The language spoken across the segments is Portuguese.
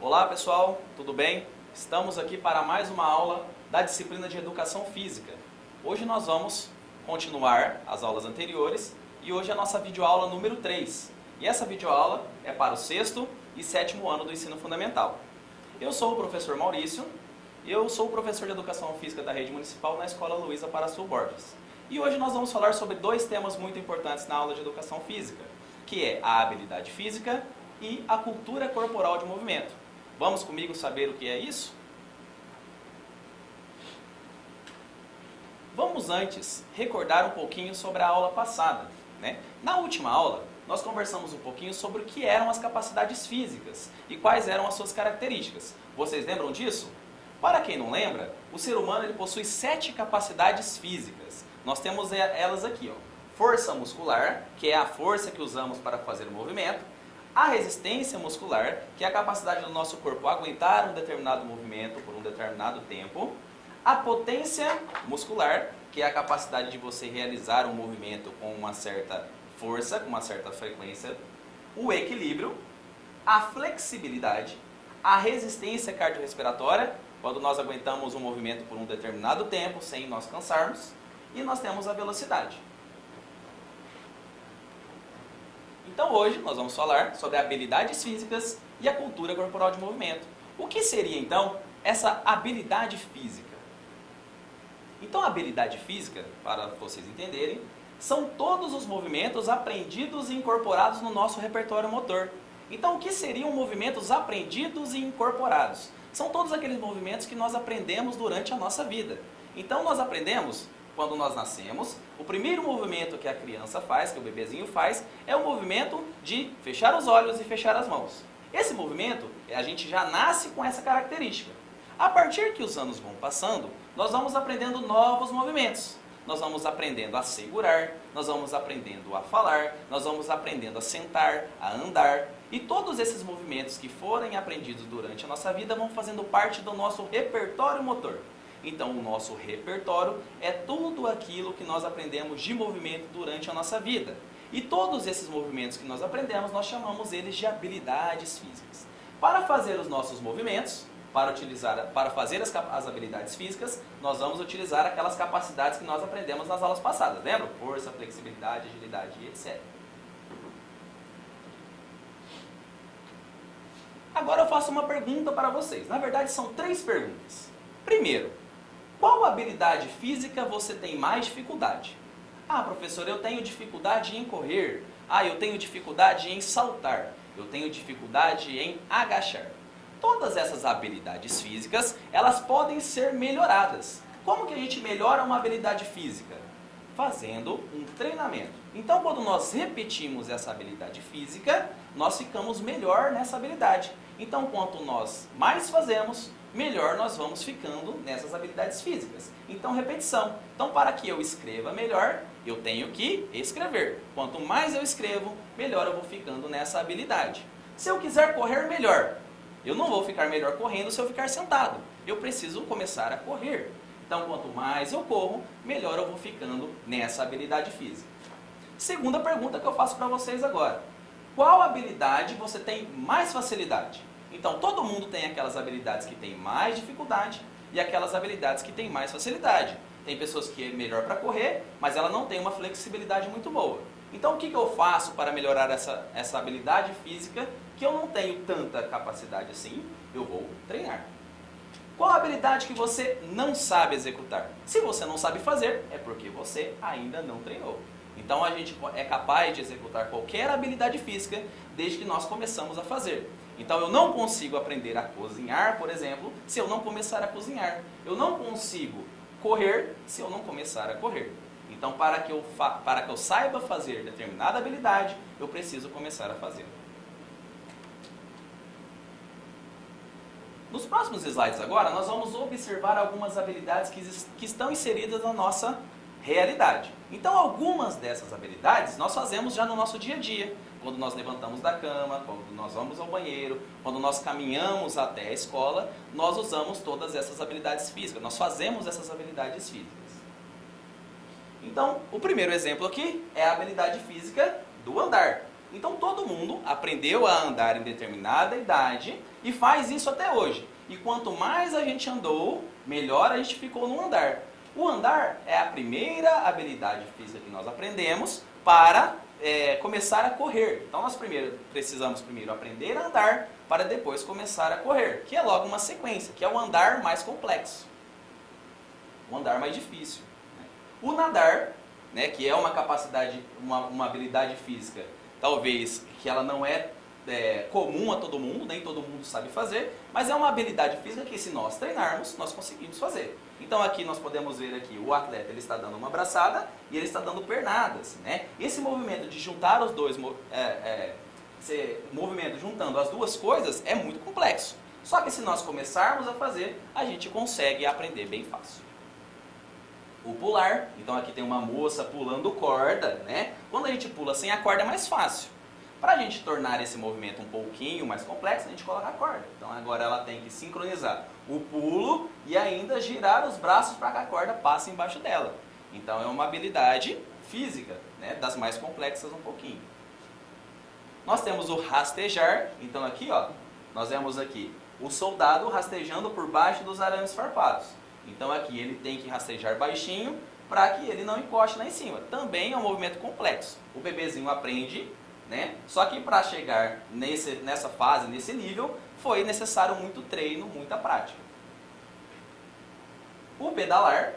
Olá pessoal, tudo bem? Estamos aqui para mais uma aula da disciplina de Educação Física. Hoje nós vamos continuar as aulas anteriores e hoje é a nossa videoaula número 3. E essa videoaula é para o 6º e 7º ano do ensino fundamental. Eu sou o professor Maurício, eu sou o professor de Educação Física da Rede Municipal na Escola Luísa Paraçu Borges. E hoje nós vamos falar sobre dois temas muito importantes na aula de Educação Física, que é a habilidade física e a cultura corporal de movimento. Vamos comigo saber o que é isso? Vamos antes recordar um pouquinho sobre a aula passada, né? Na última aula, nós conversamos um pouquinho sobre o que eram as capacidades físicas e quais eram as suas características. Vocês lembram disso? Para quem não lembra, o ser humano ele possui 7 capacidades físicas. Nós temos elas aqui, ó. Força muscular, que é a força que usamos para fazer o movimento. A resistência muscular, que é a capacidade do nosso corpo aguentar um determinado movimento por um determinado tempo. A potência muscular, que é a capacidade de você realizar um movimento com uma certa força, com uma certa frequência. O equilíbrio, a flexibilidade, a resistência cardiorrespiratória, quando nós aguentamos um movimento por um determinado tempo sem nós cansarmos. E nós temos a velocidade. Então hoje nós vamos falar sobre habilidades físicas e a cultura corporal de movimento. O que seria então essa habilidade física? Então a habilidade física, para vocês entenderem, são todos os movimentos aprendidos e incorporados no nosso repertório motor. Então o que seriam movimentos aprendidos e incorporados? São todos aqueles movimentos que nós aprendemos durante a nossa vida. Então nós aprendemos quando nós nascemos. O primeiro movimento que a criança faz, que o bebezinho faz, é o movimento de fechar os olhos e fechar as mãos. Esse movimento, a gente já nasce com essa característica. A partir que os anos vão passando, nós vamos aprendendo novos movimentos. Nós vamos aprendendo a segurar, nós vamos aprendendo a falar, nós vamos aprendendo a sentar, a andar. E todos esses movimentos que forem aprendidos durante a nossa vida vão fazendo parte do nosso repertório motor. Então, o nosso repertório é tudo aquilo que nós aprendemos de movimento durante a nossa vida. E todos esses movimentos que nós aprendemos, nós chamamos eles de habilidades físicas. Para fazer os nossos movimentos, para fazer as habilidades físicas, nós vamos utilizar aquelas capacidades que nós aprendemos nas aulas passadas. Lembra? Força, flexibilidade, agilidade e etc. Agora eu faço uma pergunta para vocês. Na verdade, são 3 perguntas. Primeiro, qual habilidade física você tem mais dificuldade? Ah, professor, eu tenho dificuldade em correr. Ah, eu tenho dificuldade em saltar. Eu tenho dificuldade em agachar. Todas essas habilidades físicas, elas podem ser melhoradas. Como que a gente melhora uma habilidade física? Fazendo um treinamento. Então, quando nós repetimos essa habilidade física, nós ficamos melhor nessa habilidade. Então, quanto nós mais fazemos, melhor nós vamos ficando nessas habilidades físicas. Então, repetição. Então, para que eu escreva melhor, eu tenho que escrever. Quanto mais eu escrevo, melhor eu vou ficando nessa habilidade. Se eu quiser correr melhor, eu não vou ficar melhor correndo se eu ficar sentado. Eu preciso começar a correr. Então, quanto mais eu corro, melhor eu vou ficando nessa habilidade física. Segunda pergunta que eu faço para vocês agora. Qual habilidade você tem mais facilidade? Então, todo mundo tem aquelas habilidades que tem mais dificuldade e aquelas habilidades que tem mais facilidade. Tem pessoas que é melhor para correr, mas ela não tem uma flexibilidade muito boa. Então, o que eu faço para melhorar essa habilidade física que eu não tenho tanta capacidade assim? Eu vou treinar. Qual a habilidade que você não sabe executar? Se você não sabe fazer, é porque você ainda não treinou. Então, a gente é capaz de executar qualquer habilidade física desde que nós começamos a fazer. Então, eu não consigo aprender a cozinhar, por exemplo, se eu não começar a cozinhar. Eu não consigo correr se eu não começar a correr. Então, para que eu saiba fazer determinada habilidade, eu preciso começar a fazer. Nos próximos slides agora, nós vamos observar algumas habilidades que estão inseridas na nossa realidade. Então, algumas dessas habilidades nós fazemos já no nosso dia a dia. Quando nós levantamos da cama, quando nós vamos ao banheiro, quando nós caminhamos até a escola, nós usamos todas essas habilidades físicas. Nós fazemos essas habilidades físicas. Então, o primeiro exemplo aqui é a habilidade física do andar. Então todo mundo aprendeu a andar em determinada idade e faz isso até hoje. E quanto mais a gente andou, melhor a gente ficou no andar. O andar é a primeira habilidade física que nós aprendemos para começar a correr. Então nós precisamos primeiro aprender a andar para depois começar a correr, que é logo uma sequência, que é o andar mais complexo, o andar mais difícil. O nadar, né, que é uma capacidade, uma habilidade física, talvez que ela não é comum a todo mundo, nem todo mundo sabe fazer, mas é uma habilidade física que, se nós treinarmos, nós conseguimos fazer. Então aqui nós podemos ver aqui o atleta, ele está dando uma braçada e ele está dando pernadas, né? Esse movimento de juntar os dois, esse movimento juntando as duas coisas é muito complexo. Só que se nós começarmos a fazer, a gente consegue aprender bem fácil. O pular, então aqui tem uma moça pulando corda, né? Quando a gente pula sem a corda é mais fácil. Para a gente tornar esse movimento um pouquinho mais complexo, a gente coloca a corda. Então agora ela tem que sincronizar o pulo e ainda girar os braços para que a corda passe embaixo dela. Então é uma habilidade física, né? Das mais complexas um pouquinho. Nós temos o rastejar, então aqui ó, nós vemos aqui o soldado rastejando por baixo dos arames farpados. Então aqui ele tem que rastejar baixinho para que ele não encoste lá em cima. Também é um movimento complexo. O bebezinho aprende, né? Só que para chegar nessa fase, nesse nível, foi necessário muito treino, muita prática. O pedalar,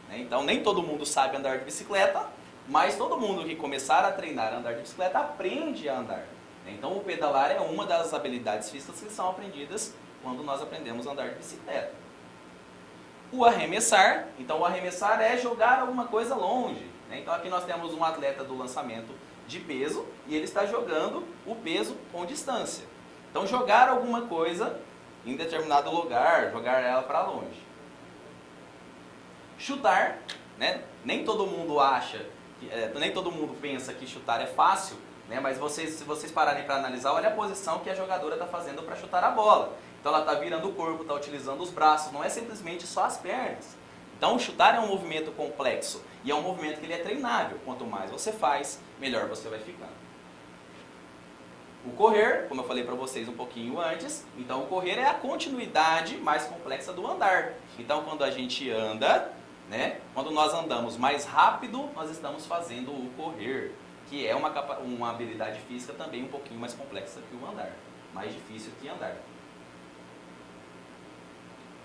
né? Então nem todo mundo sabe andar de bicicleta, mas todo mundo que começar a treinar a andar de bicicleta aprende a andar. Então o pedalar é uma das habilidades físicas que são aprendidas quando nós aprendemos a andar de bicicleta. O arremessar, então o arremessar é jogar alguma coisa longe, né? Então aqui nós temos um atleta do lançamento de peso e ele está jogando o peso com distância. Então jogar alguma coisa em determinado lugar, jogar ela para longe. Chutar, né? Nem todo mundo acha, nem todo mundo pensa que chutar é fácil, né? Mas se vocês pararem para analisar, olha a posição que a jogadora está fazendo para chutar a bola. Então ela está virando o corpo, está utilizando os braços, não é simplesmente só as pernas. Então chutar é um movimento complexo e é um movimento que ele é treinável. Quanto mais você faz, melhor você vai ficando. O correr, como eu falei para vocês um pouquinho antes, então o correr é a continuidade mais complexa do andar. Então quando a gente anda, né, quando nós andamos mais rápido, nós estamos fazendo o correr, que é uma habilidade física também um pouquinho mais complexa que o andar, mais difícil que andar.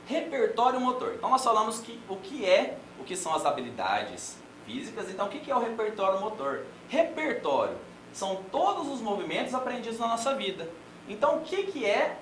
Repertório motor. Então nós falamos o que são as habilidades físicas. Então o que é o repertório motor? Repertório são todos os movimentos aprendidos na nossa vida. Então o que é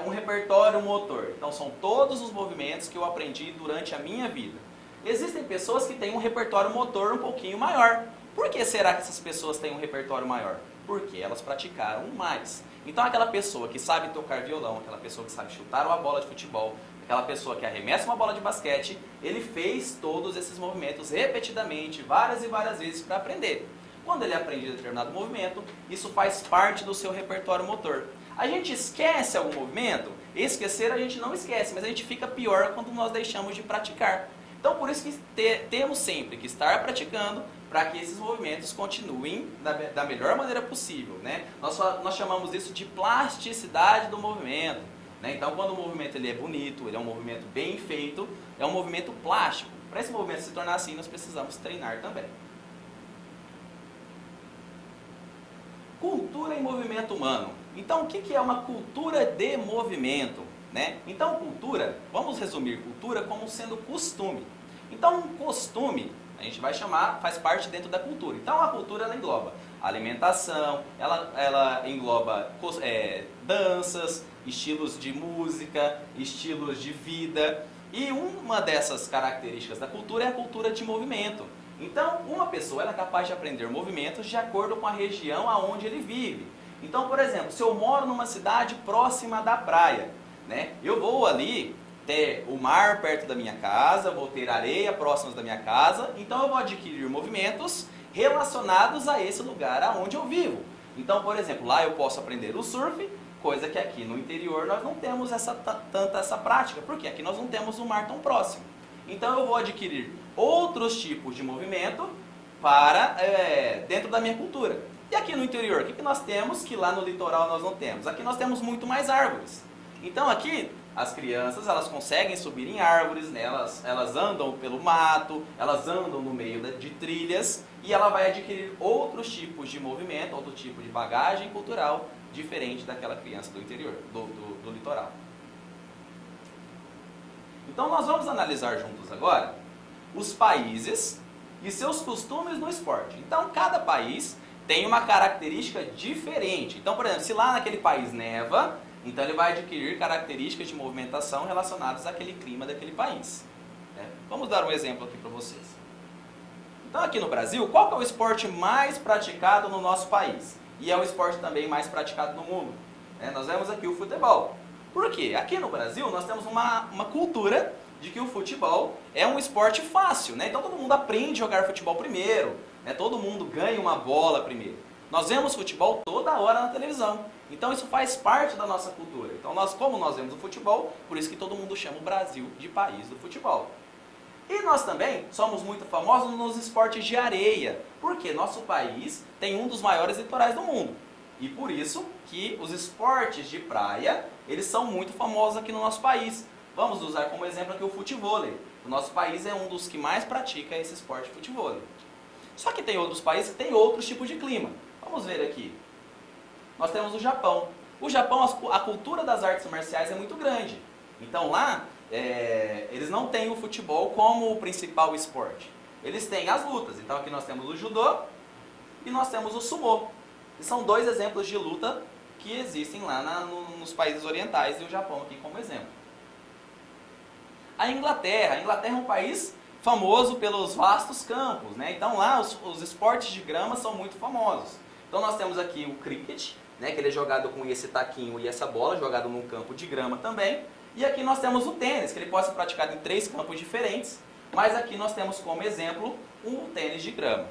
um repertório motor? Então são todos os movimentos que eu aprendi durante a minha vida. Existem pessoas que têm um repertório motor um pouquinho maior. Por que será que essas pessoas têm um repertório maior? Porque elas praticaram mais. Então aquela pessoa que sabe tocar violão, aquela pessoa que sabe chutar uma bola de futebol, aquela pessoa que arremessa uma bola de basquete, ele fez todos esses movimentos repetidamente, várias e várias vezes para aprender. Quando ele aprende determinado movimento, isso faz parte do seu repertório motor. A gente esquece algum movimento? Esquecer a gente não esquece, mas a gente fica pior quando nós deixamos de praticar. Então por isso que temos sempre que estar praticando para que esses movimentos continuem da melhor maneira possível, né? Nós chamamos isso de plasticidade do movimento. Então, quando o movimento ele é bonito, ele é um movimento bem feito, é um movimento plástico. Para esse movimento se tornar assim, nós precisamos treinar também. Cultura em movimento humano. Então, o que é uma cultura de movimento? Então, cultura, vamos resumir cultura como sendo costume. Então, um costume, a gente vai chamar, faz parte dentro da cultura. Então, a cultura ela engloba alimentação, ela engloba danças, estilos de música, estilos de vida. E uma dessas características da cultura é a cultura de movimento. Então, uma pessoa ela é capaz de aprender movimentos de acordo com a região aonde ele vive. Então, por exemplo, se eu moro numa cidade próxima da praia, eu vou ali ter o mar perto da minha casa, vou ter areia próxima da minha casa, então eu vou adquirir movimentos relacionados a esse lugar aonde eu vivo. Então, por exemplo, lá eu posso aprender o surf, coisa que aqui no interior nós não temos tanta essa prática, porque aqui nós não temos um mar tão próximo. Então eu vou adquirir outros tipos de movimento para dentro da minha cultura. E aqui no interior, o que nós temos que lá no litoral nós não temos? Aqui nós temos muito mais árvores. Então aqui as crianças elas conseguem subir em árvores, né? elas andam pelo mato, elas andam no meio de trilhas e ela vai adquirir outros tipos de movimento, outro tipo de bagagem cultural diferente daquela criança do interior, do litoral. Então nós vamos analisar juntos agora os países e seus costumes no esporte. Então cada país tem uma característica diferente. Então, por exemplo, se lá naquele país neva, então ele vai adquirir características de movimentação relacionadas àquele clima daquele país. Né? Vamos dar um exemplo aqui para vocês. Então aqui no Brasil, qual que é o esporte mais praticado no nosso país? E é o esporte também mais praticado no mundo. Né? Nós vemos aqui o futebol. Por quê? Aqui no Brasil nós temos uma cultura de que o futebol é um esporte fácil. Né? Então todo mundo aprende a jogar futebol primeiro. Né? Todo mundo ganha uma bola primeiro. Nós vemos futebol toda hora na televisão. Então isso faz parte da nossa cultura. Então como nós vemos o futebol, por isso que todo mundo chama o Brasil de país do futebol. E nós também somos muito famosos nos esportes de areia. Porque nosso país tem um dos maiores litorais do mundo. E por isso que os esportes de praia, eles são muito famosos aqui no nosso país. Vamos usar como exemplo aqui o futevôlei. O nosso país é um dos que mais pratica esse esporte de futevôlei. Só que tem outros países que têm outros tipos de clima. Vamos ver aqui. Nós temos o Japão. O Japão, a cultura das artes marciais é muito grande. Então lá, eles não têm o futebol como o principal esporte. Eles têm as lutas. Então aqui nós temos o judô e nós temos o sumô. E são dois exemplos de luta que existem lá nos países orientais e o Japão aqui como exemplo. A Inglaterra é um país famoso pelos vastos campos, né? Então lá os esportes de grama são muito famosos. Então nós temos aqui o cricket, né? Que ele é jogado com esse taquinho e essa bola, jogado num campo de grama também. E aqui nós temos o tênis, que ele pode ser praticado em 3 campos diferentes, mas aqui nós temos como exemplo o tênis de grama.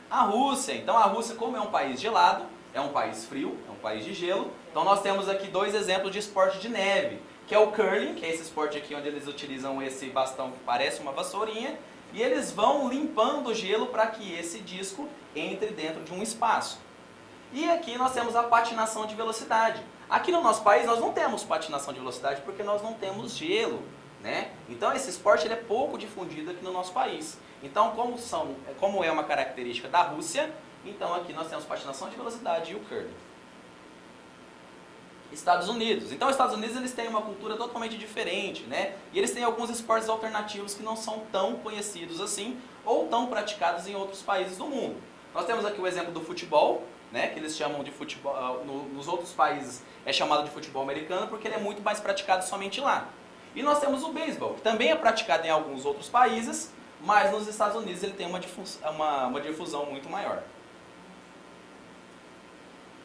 A Rússia, então a Rússia, como é um país gelado, é um país frio, é um país de gelo, então nós temos aqui 2 exemplos de esporte de neve, que é o curling, que é esse esporte aqui onde eles utilizam esse bastão que parece uma vassourinha, e eles vão limpando o gelo para que esse disco entre dentro de um espaço. E aqui nós temos a patinação de velocidade. Aqui no nosso país nós não temos patinação de velocidade porque nós não temos gelo, né? Então esse esporte ele é pouco difundido aqui no nosso país. Então como é uma característica da Rússia, então aqui nós temos patinação de velocidade e o curling. Estados Unidos. Então os Estados Unidos eles têm uma cultura totalmente diferente, né? E eles têm alguns esportes alternativos que não são tão conhecidos assim ou tão praticados em outros países do mundo. Nós temos aqui o exemplo do futebol, né? Que eles chamam de futebol, nos outros países é chamado de futebol americano porque ele é muito mais praticado somente lá. E nós temos o beisebol, que também é praticado em alguns outros países, mas nos Estados Unidos ele tem uma difusão muito maior.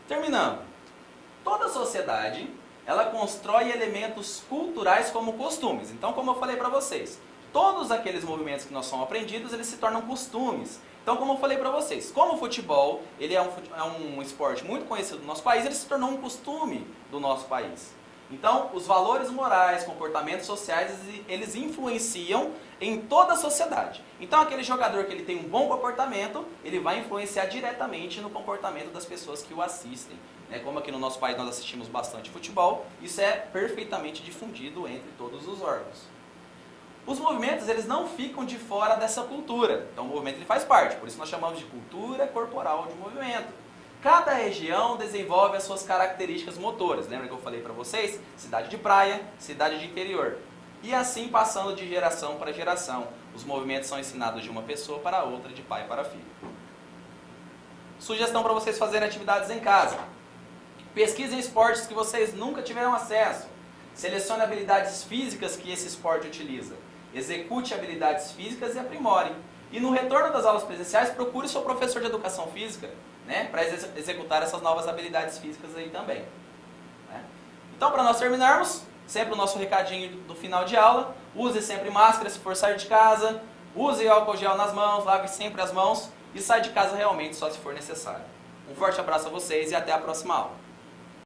Terminando. Toda sociedade, ela constrói elementos culturais como costumes. Então, como eu falei para vocês, todos aqueles movimentos que nós somos aprendidos, eles se tornam costumes. Então, como eu falei para vocês, como o futebol ele é um esporte muito conhecido no nosso país, ele se tornou um costume do nosso país. Então, os valores morais, comportamentos sociais, eles influenciam em toda a sociedade. Então, aquele jogador que ele tem um bom comportamento, ele vai influenciar diretamente no comportamento das pessoas que o assistem. Como aqui no nosso país nós assistimos bastante futebol, isso é perfeitamente difundido entre todos os órgãos. Os movimentos, eles não ficam de fora dessa cultura. Então, o movimento ele faz parte, por isso nós chamamos de cultura corporal de movimento. Cada região desenvolve as suas características motoras. Lembra que eu falei para vocês? Cidade de praia, cidade de interior. E assim passando de geração para geração. Os movimentos são ensinados de uma pessoa para outra, de pai para filho. Sugestão para vocês fazerem atividades em casa. Pesquisem esportes que vocês nunca tiveram acesso. Selecione habilidades físicas que esse esporte utiliza. Execute habilidades físicas e aprimore. E no retorno das aulas presenciais, procure seu professor de educação física, né, para executar essas novas habilidades físicas aí também. Né? Então, para nós terminarmos, sempre o nosso recadinho do final de aula. Use sempre máscara se for sair de casa. Use álcool gel nas mãos, lave sempre as mãos. E sai de casa realmente só se for necessário. Um forte abraço a vocês e até a próxima aula.